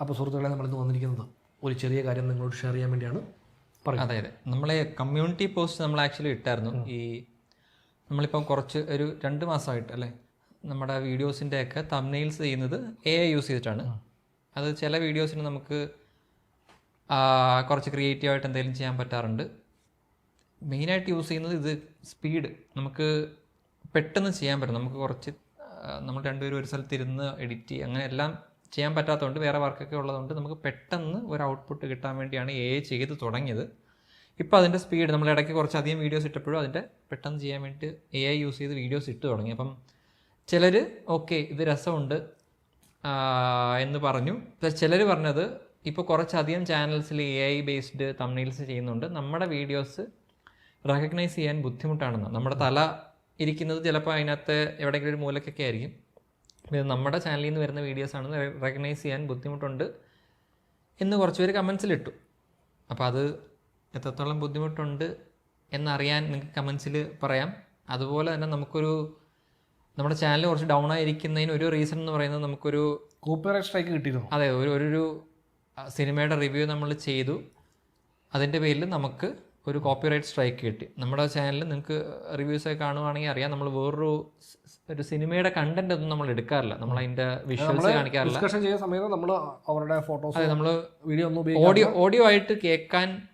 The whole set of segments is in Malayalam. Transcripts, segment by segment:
അപ്പോൾ സുഹൃത്തുക്കളെ, നമ്മളിന്ന് വന്നിരിക്കുന്നത് ഒരു ചെറിയ കാര്യം നിങ്ങളോട് ഷെയർ ചെയ്യാൻ വേണ്ടിയാണ് പറയുന്നത്. അതെ, നമ്മളെ കമ്മ്യൂണിറ്റി പോസ്റ്റ് നമ്മൾ ആക്ച്വലി ഇട്ടായിരുന്നു. നമ്മളിപ്പം കുറച്ച് ഒരു 2 മാസമായിട്ട് അല്ലേ, നമ്മുടെ വീഡിയോസിൻ്റെയൊക്കെ തംബ്നെയിൽസ് ചെയ്യുന്നത് AI യൂസ് ചെയ്തിട്ടാണ്. അത് ചില വീഡിയോസിന് നമുക്ക് കുറച്ച് ക്രിയേറ്റീവായിട്ട് എന്തെങ്കിലും ചെയ്യാൻ പറ്റാറുണ്ട്. മെയിനായിട്ട് യൂസ് ചെയ്യുന്നത് ഇത് സ്പീഡ്, നമുക്ക് പെട്ടെന്ന് ചെയ്യാൻ പറ്റും. നമുക്ക് കുറച്ച് നമ്മൾ രണ്ടുപേരും ഒരു സ്ഥലത്ത് ഇരുന്ന് എഡിറ്റ് അങ്ങനെ എല്ലാം ചെയ്യാൻ പറ്റാത്തതുകൊണ്ട്, വേറെ വർക്കൊക്കെ ഉള്ളതുകൊണ്ട് നമുക്ക് പെട്ടെന്ന് ഒരു ഔട്ട്പുട്ട് കിട്ടാൻ വേണ്ടിയാണ് AI ചെയ്ത് തുടങ്ങിയത്. ഇപ്പോൾ അതിൻ്റെ സ്പീഡ്, നമ്മൾ ഇടയ്ക്ക് കുറച്ചധികം വീഡിയോസ് ഇട്ടപ്പോഴും അതിൻ്റെ പെട്ടെന്ന് ചെയ്യാൻ വേണ്ടി AI യൂസ് ചെയ്ത് വീഡിയോസ് ഇട്ട് തുടങ്ങി. അപ്പം ചിലർ ഓക്കെ ഇത് രസമുണ്ട് എന്ന് പറഞ്ഞു. ചിലർ പറഞ്ഞത് ഇപ്പോൾ കുറച്ചധികം ചാനൽസിൽ AI ബേസ്ഡ് തംബ്നെയിൽസ് ചെയ്യുന്നുണ്ട്, നമ്മുടെ വീഡിയോസ് റെക്കഗ്നൈസ് ചെയ്യാൻ ബുദ്ധിമുട്ടാണെന്ന്. നമ്മുടെ തല ഇരിക്കുന്നത് ചിലപ്പോൾ അതിനകത്ത് എവിടെയെങ്കിലും ഒരു മൂലക്കൊക്കെ ആയിരിക്കും. ഇത് നമ്മുടെ ചാനലിൽ നിന്ന് വരുന്ന വീഡിയോസ് ആണെന്ന് റെക്കഗ്നൈസ് ചെയ്യാൻ ബുദ്ധിമുട്ടുണ്ട് എന്ന് കുറച്ച് പേര് കമൻസിലിട്ടു. അപ്പോൾ അത് എത്രത്തോളം ബുദ്ധിമുട്ടുണ്ട് എന്നറിയാൻ നിങ്ങൾക്ക് കമൻസിൽ പറയാം. അതുപോലെ തന്നെ നമ്മുടെ ചാനൽ കുറച്ച് ഡൗൺ ആയിരിക്കുന്നതിന് ഒരു റീസൺ എന്ന് പറയുന്നത്, നമുക്കൊരു കോപ്പിറൈറ്റ് സ്ട്രൈക്ക് കിട്ടിയിരുന്നു. അതെ, ഒരു സിനിമയുടെ റിവ്യൂ നമ്മൾ ചെയ്തു, അതിൻ്റെ പേരിൽ നമുക്ക് ഒരു കോപ്പിറൈറ്റ് സ്ട്രൈക്ക് കിട്ടി. നമ്മുടെ ചാനലിൽ നിങ്ങൾക്ക് റിവ്യൂസൊക്കെ കാണുവാണെങ്കിൽ അറിയാം, നമ്മൾ ഒരു സിനിമയുടെ കണ്ടന്റ് ഒന്നും നമ്മൾ എടുക്കാറില്ല, നമ്മൾ അതിൻ്റെ വിഷ്വൽസ് കാണിക്കാറില്ല. ഡിസ്കഷൻ ചെയ്യുന്ന സമയത്ത് നമ്മൾ അവരുടെ ഫോട്ടോസ്, അതെ, നമ്മൾ വീഡിയോ ഓഡിയോ ആയിട്ട്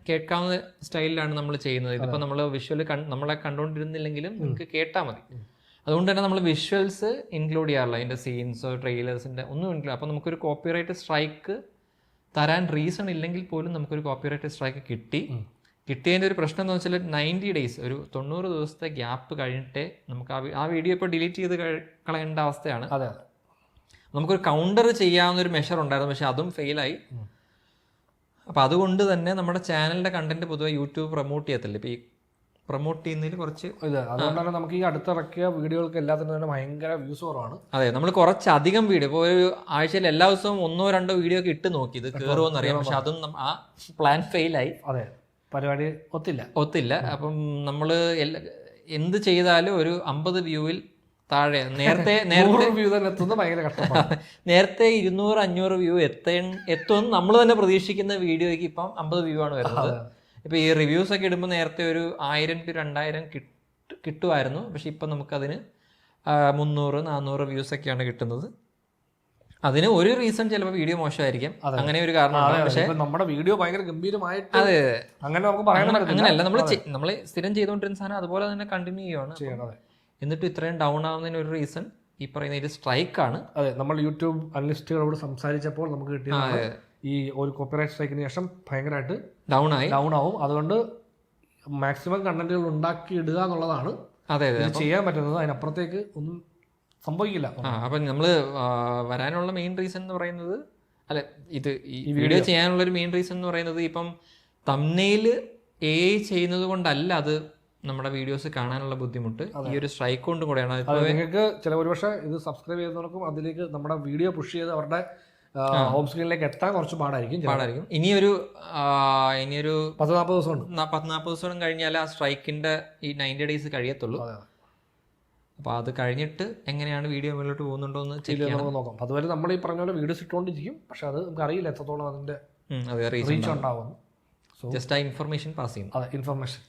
കേൾക്കാവുന്ന സ്റ്റൈലിലാണ് നമ്മൾ ചെയ്യുന്നത്. ഇതിപ്പോൾ നമ്മൾ വിഷ്വൽ നമ്മളെ കണ്ടുകൊണ്ടിരുന്നില്ലെങ്കിലും നിങ്ങൾക്ക് കേട്ടാൽ മതി. അതുകൊണ്ട് തന്നെ നമ്മൾ വിഷ്വൽസ് ഇൻക്ലൂഡ് ചെയ്യാറില്ല, അതിൻ്റെ സീൻസോ ട്രെയിലേഴ്സിൻ്റെ ഒന്നും ഇൻക്ലൂഡ്. അപ്പോൾ നമുക്കൊരു കോപ്പിറൈറ്റ് സ്ട്രൈക്ക് തരാൻ റീസൺ ഇല്ലെങ്കിൽ പോലും നമുക്കൊരു കോപ്പിറൈറ്റ് സ്ട്രൈക്ക് കിട്ടിയതിൻ്റെ ഒരു പ്രശ്നം എന്ന് വെച്ചാൽ 90 ഡേയ്സ്, ഒരു 90 ദിവസത്തെ ഗ്യാപ്പ് കഴിഞ്ഞിട്ടേ നമുക്ക് ആ വീഡിയോ ഇപ്പോൾ ഡിലീറ്റ് ചെയ്ത് കളയേണ്ട അവസ്ഥയാണ്. അതെ, നമുക്കൊരു കൗണ്ടർ ചെയ്യാവുന്നൊരു മെഷർ ഉണ്ടായിരുന്നു, പക്ഷെ അതും ഫെയിലായി. അപ്പോൾ അതുകൊണ്ട് തന്നെ നമ്മുടെ ചാനലിൻ്റെ കണ്ടന്റ് പൊതുവെ യൂട്യൂബ് പ്രൊമോട്ട് ചെയ്യത്തില്ല. ഇപ്പോൾ ഈ പ്രൊമോട്ട് ചെയ്യുന്നതിൽ കുറച്ച് അതുകൊണ്ടാണ് നമുക്ക് ഈ അടുത്തിറക്കിയ വീഡിയോകൾക്ക് എല്ലാത്തിനും തന്നെ ഭയങ്കര വ്യൂസ് കുറവാണ്. അതെ, നമ്മൾ കുറച്ചധികം വീഡിയോ, ഇപ്പോൾ ഒരു ആഴ്ചയിൽ എല്ലാ ദിവസവും 1-2 വീഡിയോ ഒക്കെ ഇട്ട് നോക്കി ഇത് കയറുമെന്ന് അറിയാം, പക്ഷെ അതും ആ പ്ലാൻ ഫെയിലായി. അതെ, പരിപാടി ഒത്തില്ല. അപ്പം നമ്മൾ എന്ത് ചെയ്താലും ഒരു 50 വ്യൂവിൽ താഴെ, നേരത്തെ വ്യൂ തന്നെ എത്തുന്നത് ഭയങ്കര കഷ്ടമാണ്. നേരത്തെ 200-500 വ്യൂ എത്തുമെന്ന് നമ്മൾ തന്നെ പ്രതീക്ഷിക്കുന്ന വീഡിയോയ്ക്ക് ഇപ്പം 50 വ്യൂ ആണ് വരുന്നത്. ഇപ്പോൾ ഈ റിവ്യൂസ് ഒക്കെ ഇടുമ്പോൾ നേരത്തെ ഒരു 1000-2000 കിട്ടുമായിരുന്നു, പക്ഷെ ഇപ്പം നമുക്കതിന് 300-400 വ്യൂസ് ഒക്കെയാണ് കിട്ടുന്നത്. അതിന് ഒരു റീസൺ ചിലപ്പോൾ വീഡിയോ മോശമായിരിക്കും, അങ്ങനെ ഒരു കാരണമാണ്. പക്ഷേ നമ്മുടെ വീഡിയോ ഭയങ്കര ഗംഭീരമായിട്ട്, അതെ, അങ്ങനെ നമുക്ക് പറയാൻ അങ്ങനെയല്ല, നമ്മൾ സ്ഥിരം ചെയ്തുകൊണ്ടിരുന്ന സാധനം അതുപോലെ തന്നെ കണ്ടിന്യൂ ചെയ്യുകയാണ്. എന്നിട്ട് ഇത്രയും ഡൗൺ ആവുന്നതിന് ഒരു റീസൺ ഈ പറയുന്ന ഒരു സ്ട്രൈക്കാണ്. അതെ, നമ്മൾ യൂട്യൂബ് അനലിസ്റ്റുകളോട് സംസാരിച്ചപ്പോൾ നമുക്ക് കിട്ടിയത് ഈ ഒരു കോപ്പിറൈറ്റ് സ്ട്രൈക്കിന് ശേഷം ഭയങ്കരമായിട്ട് ഡൗൺ ആവും. അതുകൊണ്ട് മാക്സിമം കണ്ടന്റുകൾ ഉണ്ടാക്കി ഇടുക എന്നുള്ളതാണ് ചെയ്യാൻ പറ്റുന്നത്. അതിനപ്പുറത്തേക്ക് ഒന്നും സംഭവിക്കില്ല. അപ്പം നമ്മൾ വരാനുള്ള മെയിൻ റീസൺ എന്ന് പറയുന്നത്, അല്ലെ, ഈ വീഡിയോ ചെയ്യാനുള്ളൊരു മെയിൻ റീസൺ എന്ന് പറയുന്നത്, ഇപ്പം തംബ്നെയിൽ AI ചെയ്യുന്നത് കൊണ്ടല്ല അത് നമ്മുടെ വീഡിയോസ് കാണാനുള്ള ബുദ്ധിമുട്ട്, ഈ ഒരു സ്ട്രൈക്ക് കൊണ്ട് കൂടെയാണ്. നിങ്ങൾക്ക് ഒരുപക്ഷെ ഇത് സബ്സ്ക്രൈബ് ചെയ്യുന്നവർക്കും അതിലേക്ക് നമ്മുടെ വീഡിയോ പുഷ് ചെയ്ത് അവരുടെ ഹോം സ്ക്രീനിലേക്ക് എത്താൻ കുറച്ച് പാടായിരിക്കും. ഇനിയൊരു 10-40 ദിവസം 40 ദിവസം കഴിഞ്ഞാൽ ആ സ്ട്രൈക്കിന്റെ ഈ 90 ഡേയ്സ് കഴിയത്തുള്ളൂ. അപ്പോൾ അത് കഴിഞ്ഞിട്ട് എങ്ങനെയാണ് വീഡിയോ മുന്നോട്ട് പോകുന്നുണ്ടോ എന്ന് നമുക്ക് നോക്കാം. അതുവരെ നമ്മൾ ഈ പറഞ്ഞ പോലെ വീഡിയോസ് ഇട്ടുകൊണ്ടിരിക്കും, പക്ഷെ അത് നമുക്ക് അറിയില്ല എത്രത്തോളം അതിന്റെ റീച്ച് ഉണ്ടാവും. ജസ്റ്റ് ആ ഇൻഫർമേഷൻ പാസ് ചെയ്യും. അതെ, ഇൻഫർമേഷൻ